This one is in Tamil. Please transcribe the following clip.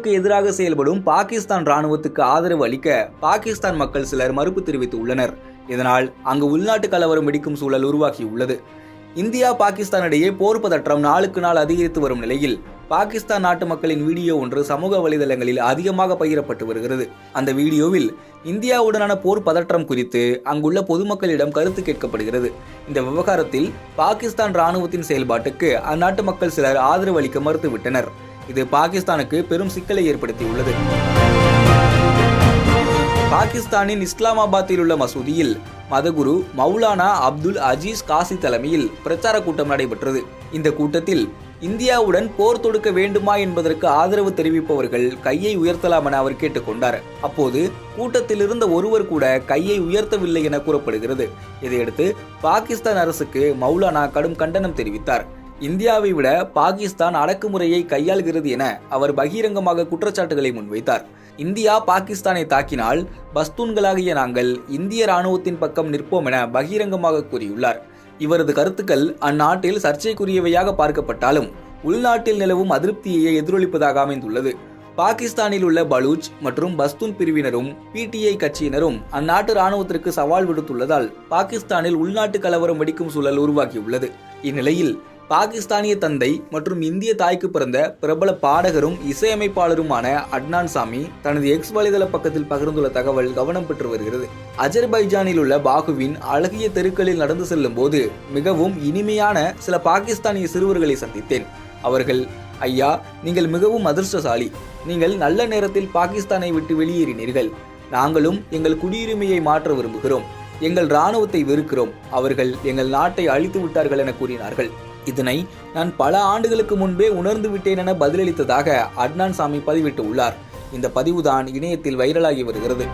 இந்தியாவுக்கு எதிராக செயல்படும் பாகிஸ்தான் ராணுவத்துக்கு ஆதரவு அளிக்க பாகிஸ்தான் மக்கள் சிலர் மறுப்பு தெரிவித்துள்ளனர். இதனால் அங்கு உள்நாட்டு கலவரம் வெடிக்கும் சூழல் உருவாகியுள்ளது. இந்தியா பாகிஸ்தான் இடையே போர் பதற்றம் நாளுக்கு நாள் அதிகரித்து வரும் நிலையில் பாகிஸ்தான் நாட்டு மக்களின் வீடியோ ஒன்று சமூக வலைதளங்களில் அதிகமாக பகிரப்பட்டு வருகிறது. அந்த வீடியோவில் இந்தியாவுடனான போர் பதற்றம் குறித்து அங்குள்ள பொதுமக்களிடம் கருத்து கேட்கப்படுகிறது. இந்த விவகாரத்தில் பாகிஸ்தான் ராணுவத்தின் செயல்பாட்டுக்கு அந்நாட்டு மக்கள் சிலர் ஆதரவு அளிக்க மறுத்துவிட்டனர். இது பாகிஸ்தானுக்கு பெரும் சிக்கலை ஏற்படுத்தியுள்ளது. பாகிஸ்தானின் இஸ்லாமாபாத்தில் உள்ள மசூதியில் மதகுரு மௌலானா அப்துல் அஜீஸ் காசி தலைமையில் பிரச்சார கூட்டம் நடைபெற்றது. இந்த கூட்டத்தில் இந்தியாவுடன் போர் தொடுக்க வேண்டுமா என்பதற்கு ஆதரவு தெரிவிப்பவர்கள் கையை உயர்த்தலாம் என அவர் கேட்டுக்கொண்டார். அப்போது கூட்டத்தில் இருந்த ஒருவர் கூட கையை உயர்த்தவில்லை என கூறப்படுகிறது. இதையடுத்து பாகிஸ்தான் அரசுக்கு மௌலானா கடும் கண்டனம் தெரிவித்தார். இந்தியாவை விட பாகிஸ்தான் அடக்குமுறையை கையாள்கிறது என அவர் பகிரங்கமாக குற்றச்சாட்டுகளை முன்வைத்தார். இந்தியா பாகிஸ்தானை தாக்கினால் பஸ்தூன்களாகிய நாங்கள் இந்திய ராணுவத்தின் பக்கம் நிற்போம் என பகிரங்கமாக கூறியுள்ளார். இவரது கருத்துக்கள் அந்நாட்டில் சர்ச்சைக்குரியவையாக பார்க்கப்பட்டாலும் உள்நாட்டில் நிலவும் அதிருப்தியை எதிரொலிப்பதாக அமைந்துள்ளது. பாகிஸ்தானில் உள்ள பலூச் மற்றும் பஸ்தூன் பிரிவினரும் பிடிஐ கட்சியினரும் அந்நாட்டு ராணுவத்திற்கு சவால் விடுத்துள்ளதால் பாகிஸ்தானில் உள்நாட்டு கலவரம் வெடிக்கும் சூழல் உருவாகியுள்ளது. இந்நிலையில் பாகிஸ்தானிய தந்தை மற்றும் இந்திய தாய்க்கு பிறந்த பிரபல பாடகரும் இசையமைப்பாளருமான அட்னான் சாமி தனது எக்ஸ் வலைதள பக்கத்தில் பகிர்ந்துள்ள தகவல் கவனம் பெற்று வருகிறது. அஜர்பைஜானில் உள்ள பாகுவின் அழகிய தெருக்களில் நடந்து செல்லும் போது மிகவும் இனிமையான சில பாகிஸ்தானிய சிறுவர்களை சந்தித்தேன். அவர்கள், ஐயா, நீங்கள் மிகவும் அதிர்ஷ்டசாலி. நீங்கள் நல்ல நேரத்தில் பாகிஸ்தானை விட்டு வெளியேறினீர்கள். நாங்களும் எங்கள் குடியுரிமையை மாற்ற விரும்புகிறோம். எங்கள் இராணுவத்தை வெறுக்கிறோம். அவர்கள் எங்கள் நாட்டை அழித்து விட்டார்கள் என கூறினார்கள். இதனை நான் பல ஆண்டுகளுக்கு முன்பே உணர்ந்து விட்டேன் என பதிலளித்ததாக அட்னான் சாமி பதிவிட்டு உள்ளார். இந்த பதிவுதான் இணையத்தில் வைரலாகி வருகிறது.